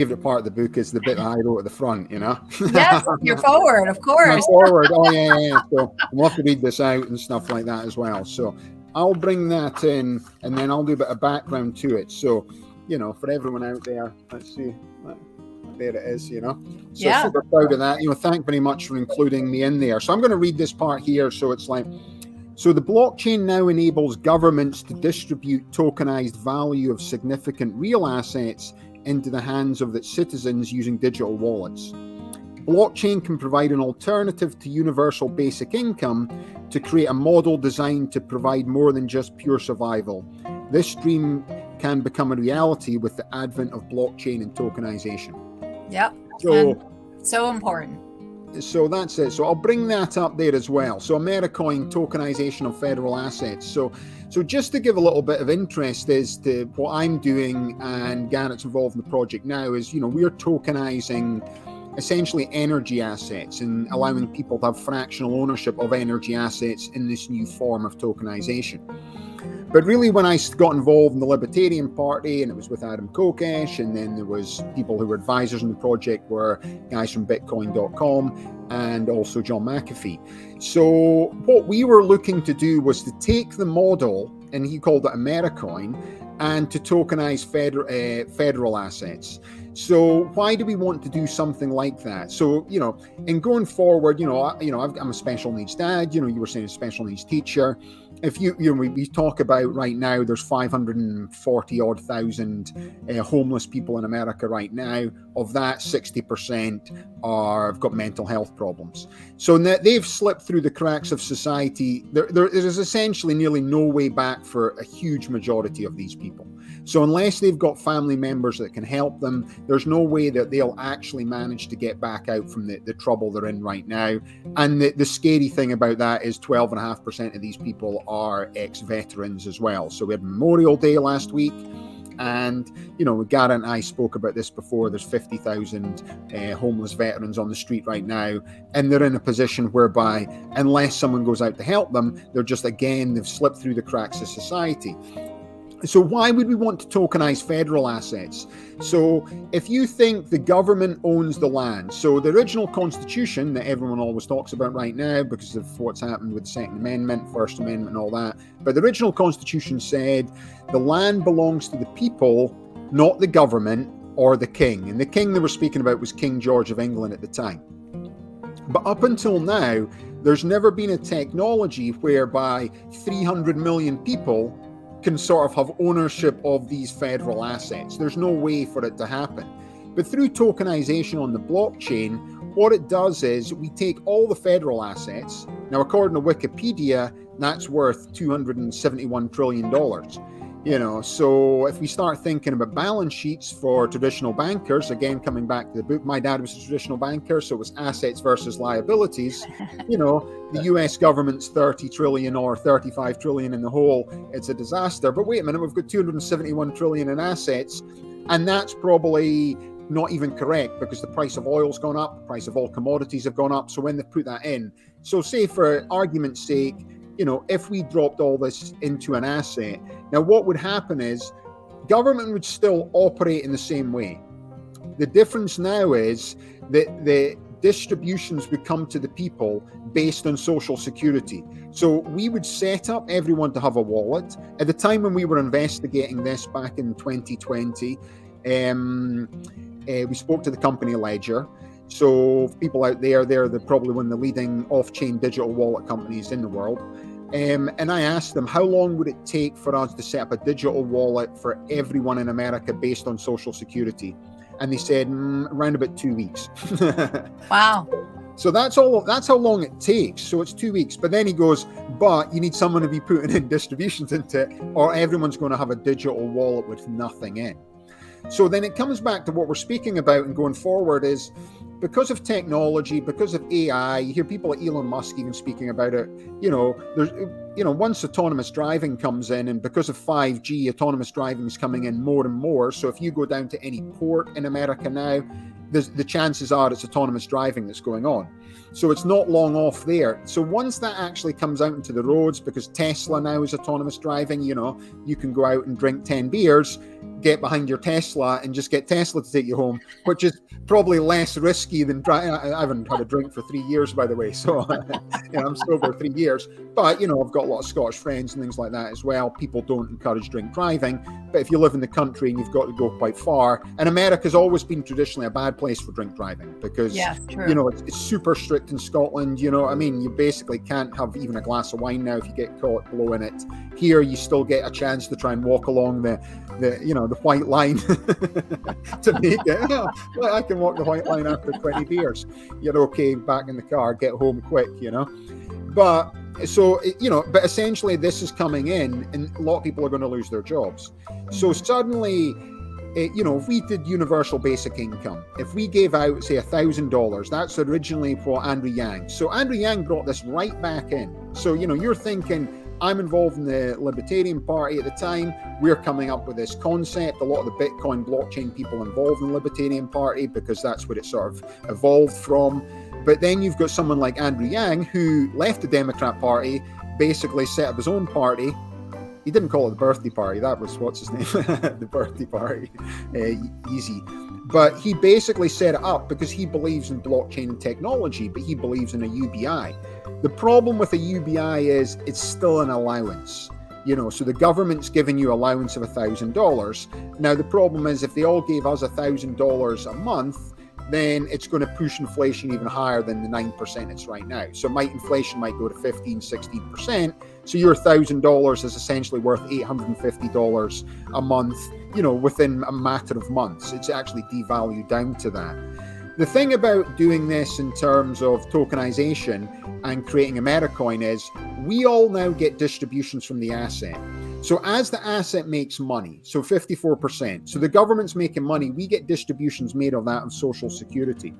favorite part of the book is the bit that I wrote at the front, Yes, you're forward, of course. Forward. Oh, yeah. So we'll have to read this out and stuff like that as well. So I'll bring that in, and then I'll do a bit of background to it. So, for everyone out there, let's see. There it is, So super proud of that. Thank very much for including me in there. So I'm going to read this part here. So it's like, so the blockchain now enables governments to distribute tokenized value of significant real assets into the hands of its citizens using digital wallets. Blockchain can provide an alternative to universal basic income to create a model designed to provide more than just pure survival. This dream can become a reality with the advent of blockchain and tokenization. Yep. So important. So that's it. So I'll bring that up there as well. So AmeriCoin, tokenization of federal assets. So just to give a little bit of interest as to what I'm doing, and Garrett's involved in the project now, is, we're tokenizing essentially energy assets and allowing people to have fractional ownership of energy assets in this new form of tokenization. But really, when I got involved in the Libertarian Party, and it was with Adam Kokesh, and then there was people who were advisors in the project were guys from Bitcoin.com and also John McAfee. So what we were looking to do was to take the model, and he called it AmeriCoin, and to tokenize federal assets. So why do we want to do something like that? So, in going forward, I'm a special needs dad, you were saying a special needs teacher. If we talk about right now, there's 540 odd thousand homeless people in America right now. Of that, 60% have got mental health problems. So they've slipped through the cracks of society. There is essentially nearly no way back for a huge majority of these people. So unless they've got family members that can help them, there's no way that they'll actually manage to get back out from the trouble they're in right now. And the scary thing about that is 12.5% of these people are ex-veterans as well. So we had Memorial Day last week, and Garrett and I spoke about this before. There's 50,000 homeless veterans on the street right now, and they're in a position whereby unless someone goes out to help them, they've slipped through the cracks of society. So why would we want to tokenize federal assets? So if you think the government owns the land, so the original Constitution that everyone always talks about right now because of what's happened with the Second Amendment, First Amendment and all that, but the original Constitution said the land belongs to the people, not the government or the king. And the king they were speaking about was King George of England at the time. But up until now, there's never been a technology whereby 300 million people can sort of have ownership of these federal assets. There's no way for it to happen. But through tokenization on the blockchain, what it does is we take all the federal assets. Now, according to Wikipedia, that's worth $271 trillion. So if we start thinking about balance sheets for traditional bankers, again, coming back to the book, my dad was a traditional banker, so it was assets versus liabilities. The US government's 30 trillion or 35 trillion in the hole. It's a disaster. But wait a minute, we've got 271 trillion in assets, and that's probably not even correct because the price of oil's gone up, the price of all commodities have gone up. So when they put that in, so say for argument's sake, if we dropped all this into an asset, now what would happen is government would still operate in the same way. The difference now is that the distributions would come to the people based on social security. So we would set up everyone to have a wallet. At the time when we were investigating this back in 2020, we spoke to the company Ledger. So people out there, they're probably one of the leading off-chain digital wallet companies in the world. And I asked them, how long would it take for us to set up a digital wallet for everyone in America based on social security? And they said around about 2 weeks. Wow. So that's how long it takes. So it's 2 weeks. But then he goes, but you need someone to be putting in distributions into it, or everyone's going to have a digital wallet with nothing in. So then it comes back to what we're speaking about and going forward is because of technology, because of AI, you hear people like Elon Musk even speaking about it. Once autonomous driving comes in, and because of 5G, autonomous driving is coming in more and more. So if you go down to any port in America now, the chances are it's autonomous driving that's going on. So it's not long off there. So once that actually comes out into the roads, because Tesla now is autonomous driving, you can go out and drink 10 beers get behind your Tesla and just get Tesla to take you home, which is probably less risky than driving. I haven't had a drink for 3 years, by the way, so I'm sober 3 years. But I've got a lot of Scottish friends and things like that as well. People don't encourage drink driving, but if you live in the country and you've got to go quite far, and America's always been traditionally a bad place for drink driving because it's super strict in Scotland. You basically can't have even a glass of wine now if you get caught blowing it. Here, you still get a chance to try and walk along the white line to make it. Well, I can walk the white line after 20 beers. You're okay, back in the car, get home quick, But but essentially this is coming in, and a lot of people are going to lose their jobs. So suddenly, if we did universal basic income, if we gave out, say, $1,000, that's originally for Andrew Yang. So Andrew Yang brought this right back in. So, you're thinking, I'm involved in the Libertarian Party at the time. We're coming up with this concept. A lot of the Bitcoin blockchain people involved in the Libertarian Party because that's what it sort of evolved from. But then you've got someone like Andrew Yang who left the Democrat Party, basically set up his own party. He didn't call it the birthday party. That was, what's his name? The birthday party. Easy. But he basically set it up because he believes in blockchain and technology, but he believes in a UBI. The problem with a UBI is it's still an allowance. So the government's giving you allowance of $1,000. Now, the problem is if they all gave us $1,000 a month, then it's going to push inflation even higher than the 9% it's right now. So inflation might go to 15, 16%. So your $1,000 is essentially worth $850 a month, within a matter of months. It's actually devalued down to that. The thing about doing this in terms of tokenization and creating AmeriCoin is we all now get distributions from the asset. So as the asset makes money, so 54%, so the government's making money, we get distributions made of that of Social Security.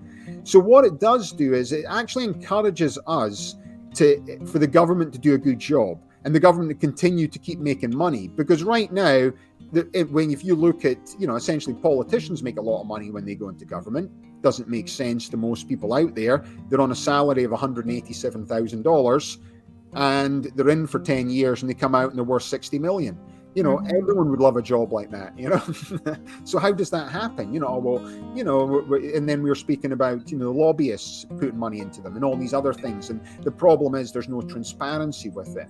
So what it does do is it actually encourages us for the government to do a good job and the government to continue to keep making money. Because right now, if you look at, essentially politicians make a lot of money when they go into government. Doesn't make sense to most people out there. They're on a salary of $187,000 and they're in for 10 years and they come out and they're worth 60 million. Everyone would love a job like that, So how does that happen? And then we were speaking about, the lobbyists putting money into them and all these other things. And the problem is there's no transparency with it.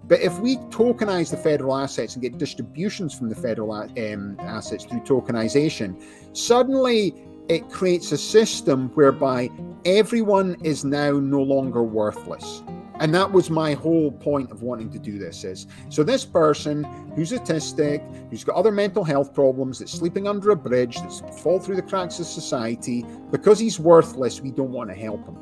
But if we tokenize the federal assets and get distributions from the federal assets through tokenization, suddenly it creates a system whereby everyone is now no longer worthless. And that was my whole point of wanting to do this is, so this person who's autistic, who's got other mental health problems, that's sleeping under a bridge, that's fall through the cracks of society, because he's worthless, we don't want to help him.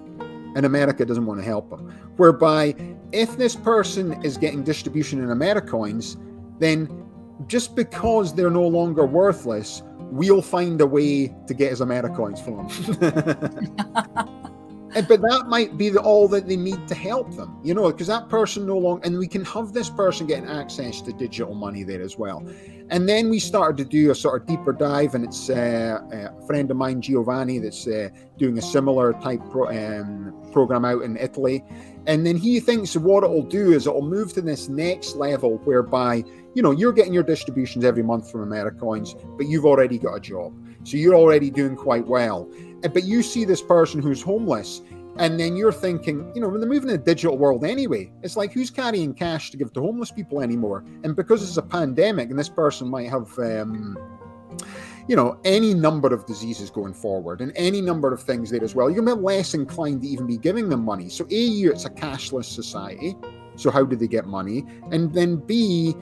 And America doesn't want to help him. Whereby, if this person is getting distribution in AmeriCoins, then just because they're no longer worthless, we'll find a way to get his AmeriCoins from him. But that might be all that they need to help them, because that person no longer, and we can have this person getting access to digital money there as well. And then we started to do a sort of deeper dive, and it's a friend of mine, Giovanni, that's doing a similar type program out in Italy. And then he thinks what it'll do is it'll move to this next level whereby, you're getting your distributions every month from AmeriCoins, but you've already got a job. So you're already doing quite well. But you see this person who's homeless, and then you're thinking, when they're moving in a digital world anyway, it's like, who's carrying cash to give to homeless people anymore? And because it's a pandemic, and this person might have, any number of diseases going forward, and any number of things there as well, you're going to be less inclined to even be giving them money. So A, it's a cashless society. So how do they get money? And then B,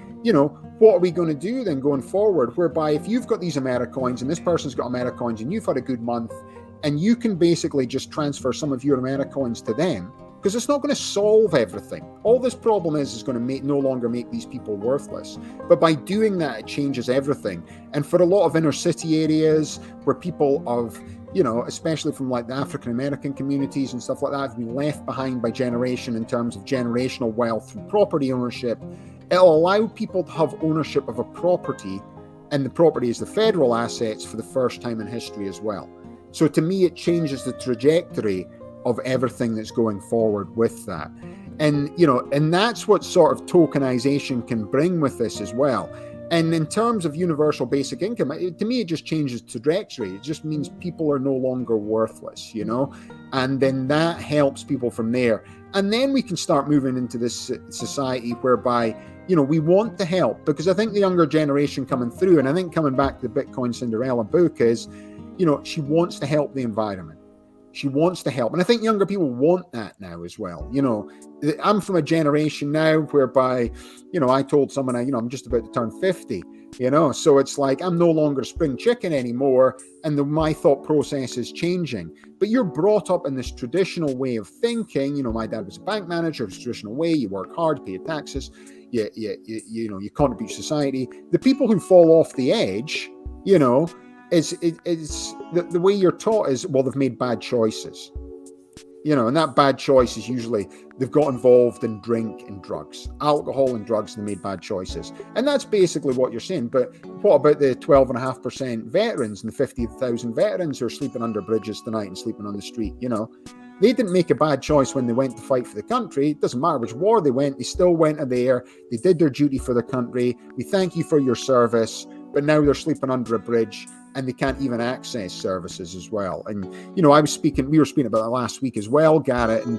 what are we going to do then going forward? Whereby if you've got these AmeriCoins and this person's got AmeriCoins and you've had a good month, and you can basically just transfer some of your AmeriCoins to them, because it's not going to solve everything. All this problem is going to no longer make these people worthless. But by doing that, it changes everything. And for a lot of inner city areas where people of, especially from like the African American communities and stuff like that, have been left behind by generation in terms of generational wealth through property ownership, it'll allow people to have ownership of a property, and the property is the federal assets for the first time in history as well. So to me, it changes the trajectory of everything that's going forward with that. And, and that's what sort of tokenization can bring with this as well. And in terms of universal basic income, to me, it just changes trajectory. It just means people are no longer worthless, and then that helps people from there. And then we can start moving into this society whereby, we want to help, because I think the younger generation coming through, and I think coming back to the Bitcoin Cinderella book is, she wants to help the environment. She wants to help. And I think younger people want that now as well. I'm from a generation now whereby, I told someone, I'm just about to turn 50, so it's like, I'm no longer a spring chicken anymore. And my thought process is changing. But you're brought up in this traditional way of thinking. My dad was a bank manager, it's a traditional way. You work hard, pay your taxes, you contribute to society. The people who fall off the edge, it's the way you're taught is, well, they've made bad choices, and that bad choice is usually they've got involved in drink and drugs, alcohol and drugs, and they made bad choices. And that's basically what you're saying. But what about the 12.5% veterans and the 50,000 veterans who are sleeping under bridges tonight and sleeping on the street? They didn't make a bad choice when they went to fight for the country. It doesn't matter which war they went, they still went there. They did their duty for the country. We thank you for your service. But now they're sleeping under a bridge and they can't even access services as well. And, we were speaking about that last week as well, Garrett, and,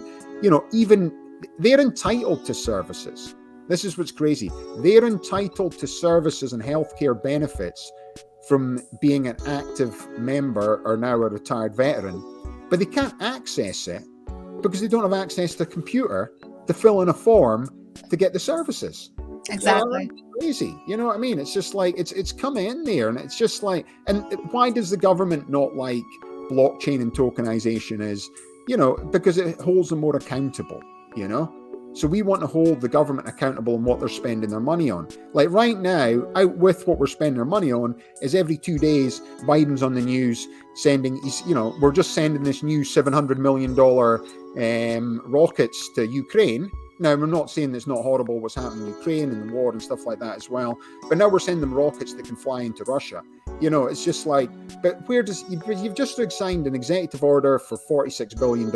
even they're entitled to services. This is what's crazy. They're entitled to services and healthcare benefits from being an active member or now a retired veteran, but they can't access it because they don't have access to a computer to fill in a form to get the services. Exactly. Crazy. You know what I mean? It's just like, it's come in there, and it's just like, and why does the government not like blockchain and tokenization is, because it holds them more accountable, So we want to hold the government accountable on what they're spending their money on. Like right now, out with what we're spending our money on is every 2 days, Biden's on the news sending, we're just sending this new $700 million rockets to Ukraine. Now, we're not saying it's not horrible what's happening in Ukraine and the war and stuff like that as well. But now we're sending them rockets that can fly into Russia. It's just like, but you've just signed an executive order for $46 billion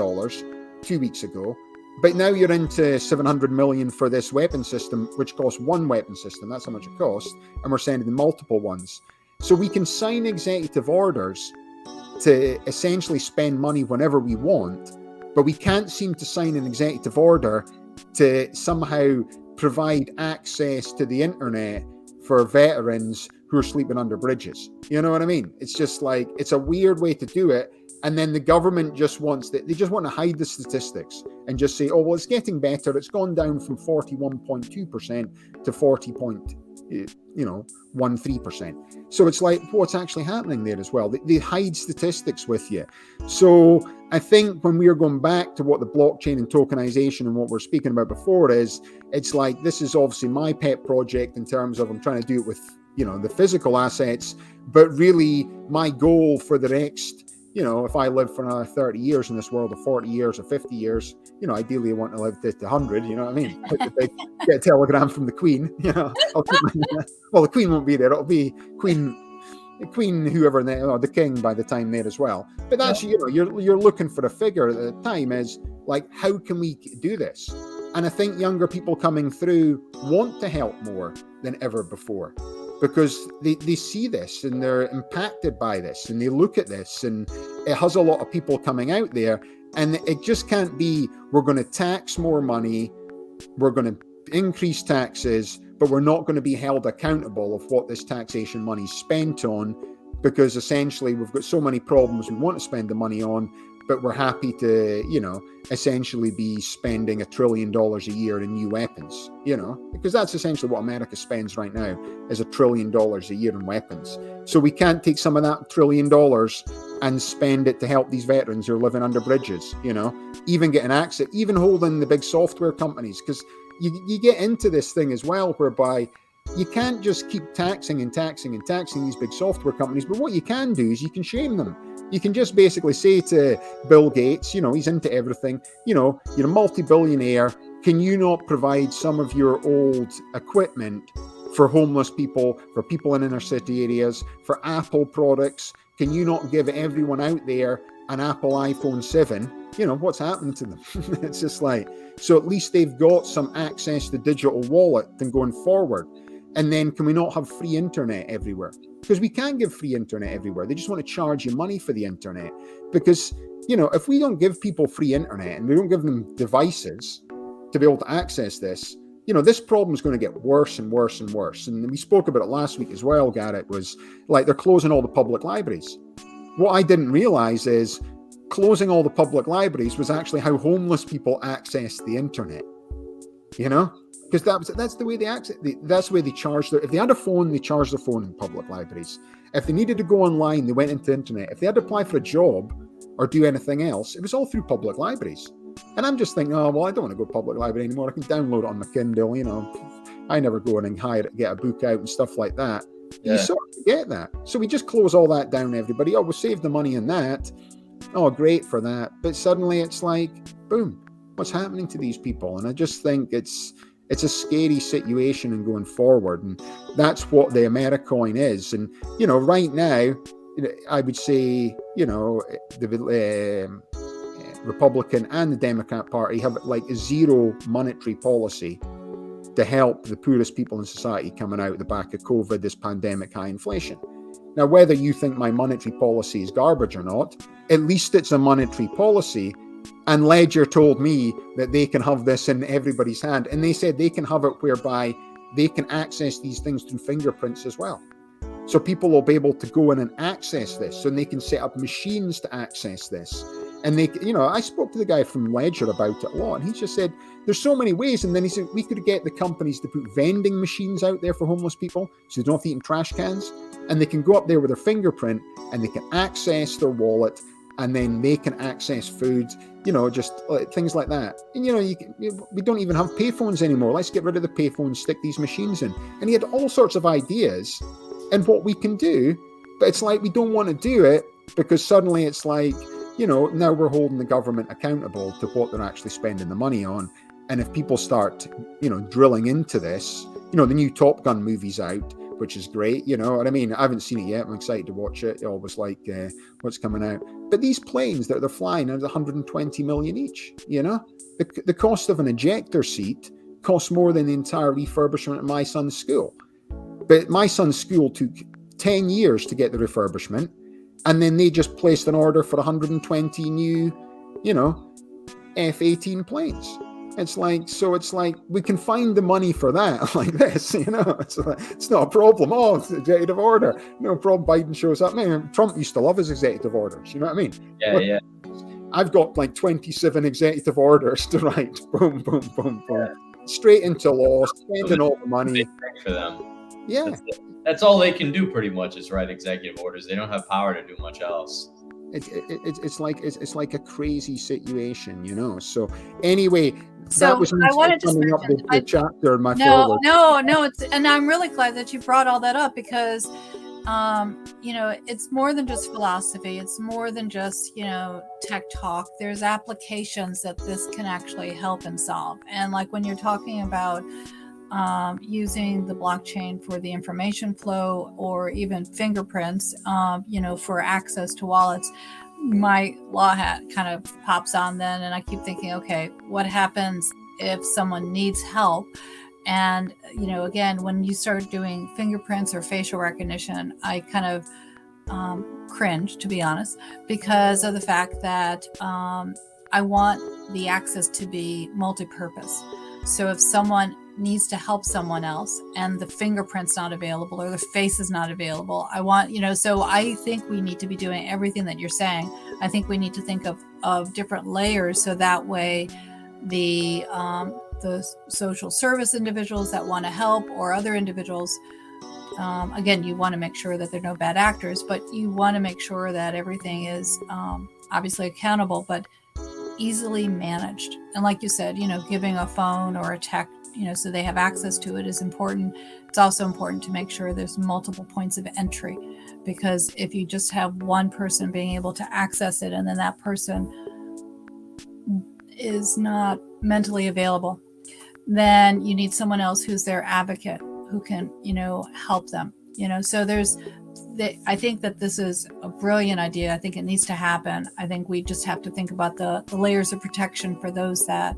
2 weeks ago. But now you're into $700 million for this weapon system, which costs one weapon system. That's how much it costs. And we're sending them multiple ones. So we can sign executive orders to essentially spend money whenever we want, but we can't seem to sign an executive order to somehow provide access to the internet for veterans who are sleeping under bridges. You know what I mean? It's just like, it's a weird way to do it. And then the government just wants they just want to hide the statistics and just say, oh, well, it's getting better. It's gone down from 41.2% to 40.13%. So it's like, what's actually happening there as well? They hide statistics with you. So I think when we are going back to what the blockchain and tokenization and what we're speaking about before is, it's like, this is obviously my pet project in terms of I'm trying to do it with, the physical assets, but really my goal for the next, if I live for another 30 years in this world, or 40 years or 50 years, ideally I want to live to 100, you know what I mean? Get a telegram from the Queen, well, the Queen won't be there. It'll be Queen whoever, the King by the time there as well. But that's, you're looking for a figure at the time is like, how can we do this? And I think younger people coming through want to help more than ever before, because they see this and they're impacted by this and they look at this, and it has a lot of people coming out there, and it just can't be, we're going to tax more money, we're going to increase taxes, but we're not going to be held accountable of what this taxation money is spent on, because essentially we've got so many problems we want to spend the money on, but we're happy to, essentially be spending $1 trillion a year in new weapons, because that's essentially what America spends right now, is $1 trillion a year in weapons. So we can't take some of that $1 trillion and spend it to help these veterans who are living under bridges, even getting access, even holding the big software companies, because you get into this thing as well, whereby you can't just keep taxing these big software companies. But what you can do is you can shame them. You can just basically say to Bill Gates, he's into everything, you're a multi-billionaire. Can you not provide some of your old equipment for homeless people, for people in inner city areas, for Apple products? Can you not give everyone out there an Apple iPhone 7? What's happening to them? It's just like, so at least they've got some access to digital wallet than going forward. And then can we not have free internet everywhere? Because we can't give free internet everywhere. They just want to charge you money for the internet. Because, if we don't give people free internet and we don't give them devices to be able to access this, this problem is going to get worse and worse and worse. And we spoke about it last week as well, Garrett, was like they're closing all the public libraries. What I didn't realize is closing all the public libraries was actually how homeless people access the internet, because that's the way they access. That's the way they charge if they had a phone, they charged their phone in public libraries. If they needed to go online, they went into the internet. If they had to apply for a job or do anything else, it was all through public libraries. And I'm just thinking, I don't want to go to public library anymore. I can download it on my Kindle, I never go in and get a book out and stuff like that. Yeah. You sort of get that. So we just close all that down, everybody. We'll save the money in that. Oh, great for that. But suddenly it's like, boom, what's happening to these people? And I just think it's a scary situation and going forward. And that's what the AmeriCoin is. And, right now, I would say, the Republican and the Democrat Party have like a zero monetary policy to help the poorest people in society coming out the back of COVID, this pandemic, high inflation. Now, whether you think my monetary policy is garbage or not, at least it's a monetary policy. And Ledger told me that they can have this in everybody's hand. And they said they can have it whereby they can access these things through fingerprints as well. So people will be able to go in and access this. And they can set up machines to access this. And I spoke to the guy from Ledger about it a lot. And he just said, there's so many ways. And then he said, we could get the companies to put vending machines out there for homeless people so they don't have to eat in trash cans. And they can go up there with their fingerprint and they can access their wallet. And then they can access food, just things like that. And, we don't even have payphones anymore. Let's get rid of the payphones, stick these machines in. And he had all sorts of ideas and what we can do. But it's like we don't want to do it because suddenly it's like, now we're holding the government accountable to what they're actually spending the money on. And if people start, drilling into this, the new Top Gun movie's out, which is great. You know what I mean? I haven't seen it yet. I'm excited to watch it. Always like what's coming out. But these planes that they're flying are 120 million each. The cost of an ejector seat costs more than the entire refurbishment of my son's school. But my son's school took 10 years to get the refurbishment. And then they just placed an order for 120 new, F-18 planes. It's like we can find the money for that like this, it's not a problem. Oh, it's executive order, no problem. Biden shows up. Man, Trump used to love his executive orders. You know what I mean? Yeah. I've got like 27 executive orders to write. Boom, boom, boom, boom. Yeah. Straight into law, spending all the money for them. Yeah. That's all they can do pretty much is write executive orders. They don't have power to do much else. It's like a crazy situation, So anyway, so that was I wanted to summing up the chapter in my forward. No. And I'm really glad that you brought all that up because, it's more than just philosophy. It's more than just tech talk. There's applications that this can actually help and solve. And like when you're talking about using the blockchain for the information flow or even fingerprints, for access to wallets, my law hat kind of pops on then. And I keep thinking, okay, what happens if someone needs help? And, again, when you start doing fingerprints or facial recognition, I kind of cringe, to be honest, because of the fact that I want the access to be multi-purpose. So if someone needs to help someone else and the fingerprint's not available or the face is not available, I want, so I think we need to be doing everything that you're saying. I think we need to think of different layers so that way the social service individuals that want to help or other individuals, again, you want to make sure that there are no bad actors, but you want to make sure that everything is obviously accountable, but easily managed. And like you said, giving a phone or a tech, so they have access to it is important. It's also important to make sure there's multiple points of entry, because if you just have one person being able to access it and then that person is not mentally available, then you need someone else who's their advocate who can, help them, so I think that this is a brilliant idea. I think it needs to happen. I think we just have to think about the layers of protection for those that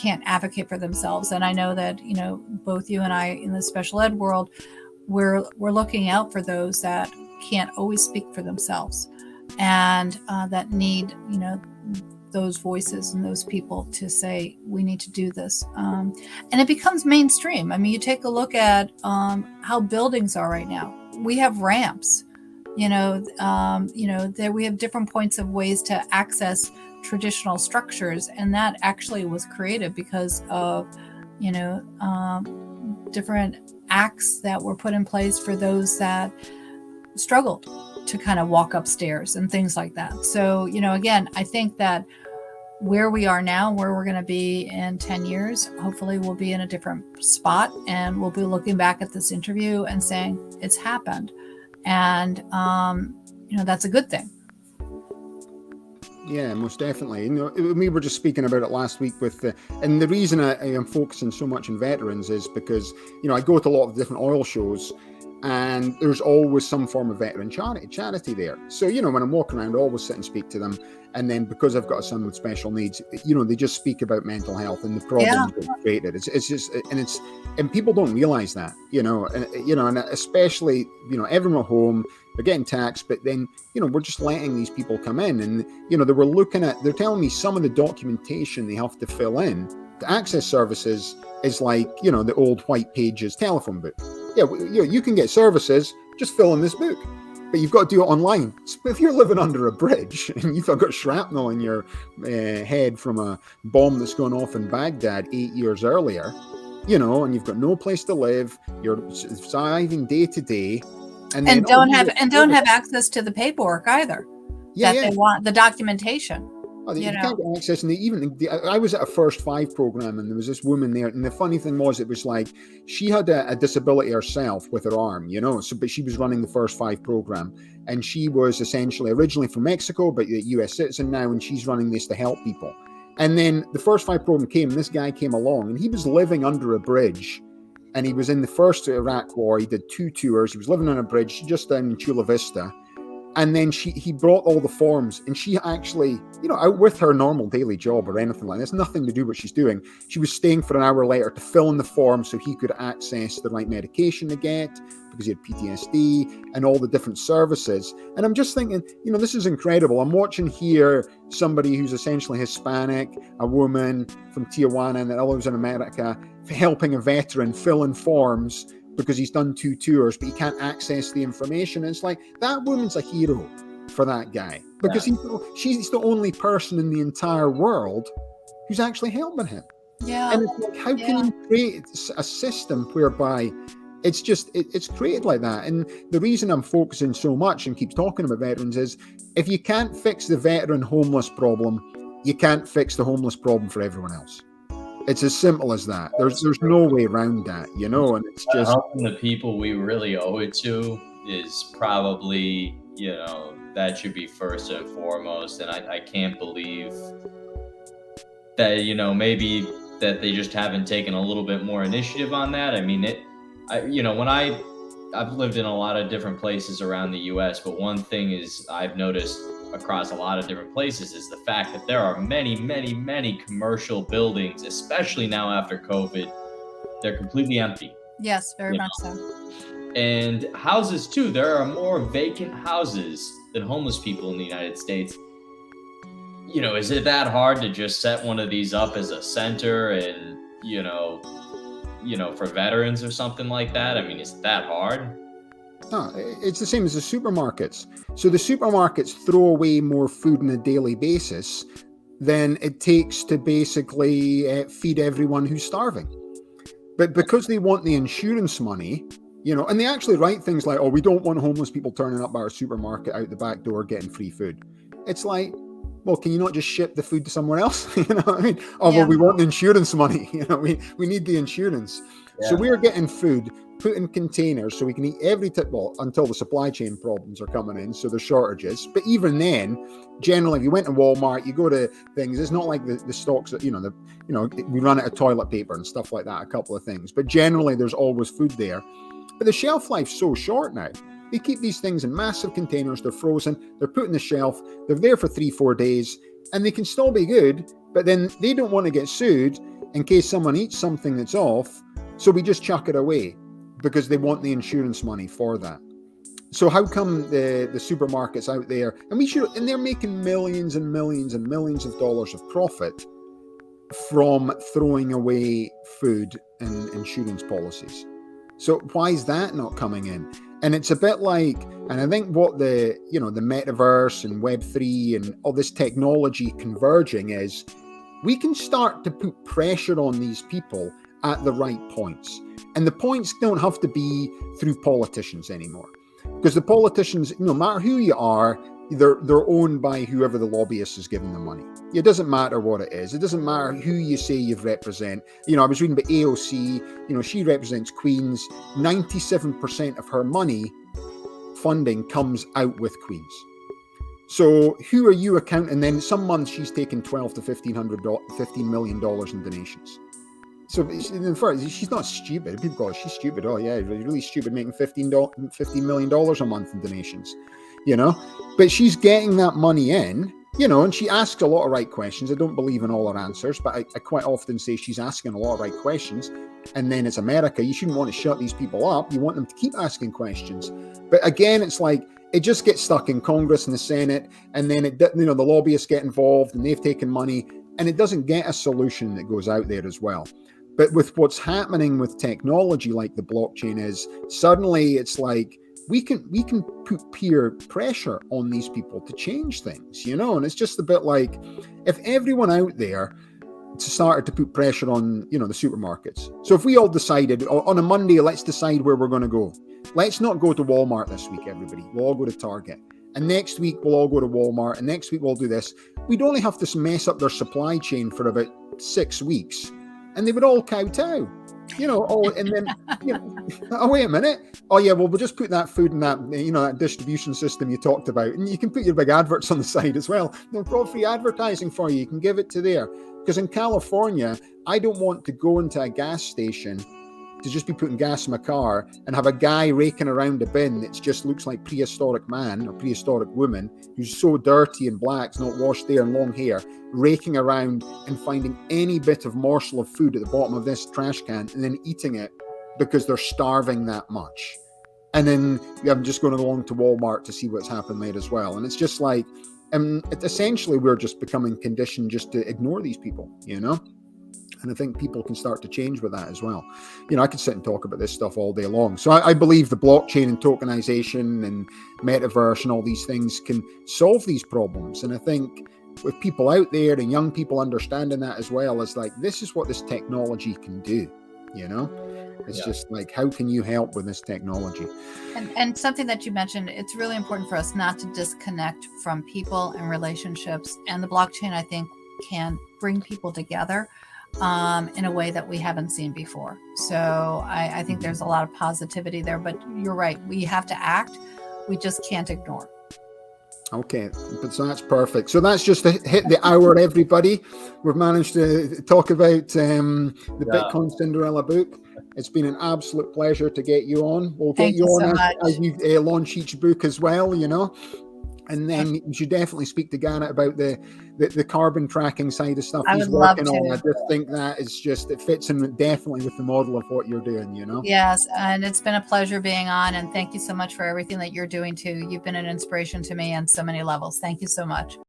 can't advocate for themselves. And I know that, both you and I in the special ed world, we're looking out for those that can't always speak for themselves, and that need, those voices and those people to say, we need to do this. And it becomes mainstream. I mean, you take a look at how buildings are right now. We have ramps, there we have different points of ways to access traditional structures. And that actually was created because of, different acts that were put in place for those that struggled to kind of walk upstairs and things like that. So, again, I think that where we are now, where we're going to be in 10 years, hopefully we'll be in a different spot, and we'll be looking back at this interview and saying it's happened. And, that's a good thing. Yeah, most definitely. We were just speaking about it last week and the reason I am focusing so much on veterans is because, I go to a lot of different oil shows, and there's always some form of veteran charity there. So, when I'm walking around, I always sit and speak to them. And then because I've got a son with special needs, they just speak about mental health and the problems that created. It's just, and people don't realize that, and especially, everyone at home, they're getting taxed, but then, we're just letting these people come in, and, they're telling me some of the documentation they have to fill in to access services is like, the old white pages telephone book. Yeah, you can get services, just fill in this book, but you've got to do it online. If you're living under a bridge and you've got shrapnel in your head from a bomb that's gone off in Baghdad 8 years earlier, and you've got no place to live, you're surviving day to day, and don't have access to the paperwork either. They want the documentation. Oh, you can't get access, and I was at a First 5 program, and there was this woman there, and the funny thing was, it was like she had a disability herself with her arm, but she was running the First 5 program, and she was essentially originally from Mexico, but a U.S. citizen now, and she's running this to help people. And then the First 5 program came, and this guy came along, and he was living under a bridge, and he was in the first Iraq war. He did 2 tours. He was living on a bridge just down in Chula Vista. And then he brought all the forms, and she actually, out with her normal daily job or anything like this, nothing to do with what she's doing. She was staying for an hour later to fill in the form so he could access the right medication to get, because he had PTSD and all the different services. And I'm just thinking, this is incredible. I'm watching here somebody who's essentially Hispanic, a woman from Tijuana that lives in America, helping a veteran fill in forms because he's done 2 tours, but he can't access the information. And it's like, that woman's a hero for that guy, because she's the only person in the entire world who's actually helping him. Yeah. And it's like, how can you create a system whereby it's created like that? And the reason I'm focusing so much and keeps talking about veterans is, if you can't fix the veteran homeless problem, you can't fix the homeless problem for everyone else. It's as simple as that. There's no way around that, and it's just helping the people we really owe it to is probably, that should be first and foremost. And I can't believe that, maybe that they just haven't taken a little bit more initiative on that. I mean, when I've lived in a lot of different places around the US, but one thing is I've noticed across a lot of different places is the fact that there are many, many, many commercial buildings, especially now after COVID, they're completely empty. Yes, very much so. And houses too. There are more vacant houses than homeless people in the United States. Is it that hard to just set one of these up as a center and, for veterans or something like that? I mean, is it that hard? No, it's the same as the supermarkets. So the supermarkets throw away more food on a daily basis than it takes to basically feed everyone who's starving. But because they want the insurance money, and they actually write things like, we don't want homeless people turning up by our supermarket out the back door getting free food. It's like, well, can you not just ship the food to somewhere else? You know what I mean? Well, we want the insurance money. We need the insurance. Yeah. So we're getting food put in containers so we can eat every until the supply chain problems are coming in, so there's shortages. But even then, generally, if you went to Walmart, you go to things, it's not like the stocks that, we run out of toilet paper and stuff like that, a couple of things. But generally, there's always food there. But the shelf life's so short now. They keep these things in massive containers, they're frozen, they're put in the shelf, they're there for 3-4 days, and they can still be good, but then they don't want to get sued in case someone eats something that's off. So we just chuck it away because they want the insurance money for that. So how come the supermarkets out there, and they're making millions and millions and millions of dollars of profit from throwing away food and insurance policies. So why is that not coming in? And it's a bit like, and I think what the metaverse and Web3 and all this technology converging is, we can start to put pressure on these people at the right points. And the points don't have to be through politicians anymore. Because the politicians, no matter who you are, they're owned by whoever the lobbyist is giving them money. It doesn't matter what it is. It doesn't matter who you say you represent. I was reading about AOC, she represents Queens. 97% of her money funding comes out with Queens. So who are you accounting? And then some months she's taking $12 to $15 million in donations. So she's not stupid. People go, she's stupid. Oh yeah, really stupid, making $15 million a month in donations, But she's getting that money in, and she asks a lot of right questions. I don't believe in all her answers, but I quite often say she's asking a lot of right questions. And then it's America. You shouldn't want to shut these people up. You want them to keep asking questions. But again, it's like, it just gets stuck in Congress and the Senate, and then the lobbyists get involved and they've taken money, and it doesn't get a solution that goes out there as well. But with what's happening with technology like the blockchain is, suddenly it's like we can put peer pressure on these people to change things, and it's just a bit like, if everyone out there started to put pressure on, the supermarkets. So if we all decided on a Monday, let's decide where we're going to go. Let's not go to Walmart this week, everybody. We'll all go to Target. And next week, we'll all go to Walmart. And next week, we'll do this. We'd only have to mess up their supply chain for about 6 weeks. And they would all kowtow, and then, oh, wait a minute. Oh, yeah, well, we'll just put that food in that, that distribution system you talked about. And you can put your big adverts on the side as well. They'll provide free advertising for you. You can give it to there. Because in California, I don't want to go into a gas station to just be putting gas in my car and have a guy raking around a bin that just looks like prehistoric man or prehistoric woman who's so dirty and black, it's not washed there and long hair, raking around and finding any bit of morsel of food at the bottom of this trash can and then eating it because they're starving that much. And then I'm just going to go along to Walmart to see what's happened there as well. And it's just like, essentially we're just becoming conditioned just to ignore these people, And I think people can start to change with that as well. I could sit and talk about this stuff all day long. So I believe the blockchain and tokenization and metaverse and all these things can solve these problems. And I think with people out there and young people understanding that as well, is like, this is what this technology can do, It's just like, how can you help with this technology? And something that you mentioned, it's really important for us not to disconnect from people and relationships. And the blockchain, I think, can bring people together in a way that we haven't seen before. So I think there's a lot of positivity there, but you're right. We have to act. We just can't ignore. Okay, but so that's perfect. So that's just hit the hour, everybody. We've managed to talk about the Bitcoin Cinderella book. It's been an absolute pleasure to get you on. We'll get you on as you launch each book as well, And then you should definitely speak to Garrett about the carbon tracking side of stuff he's working on. I just think that is it fits in definitely with the model of what you're doing, Yes, and it's been a pleasure being on, and thank you so much for everything that you're doing too. You've been an inspiration to me on so many levels. Thank you so much.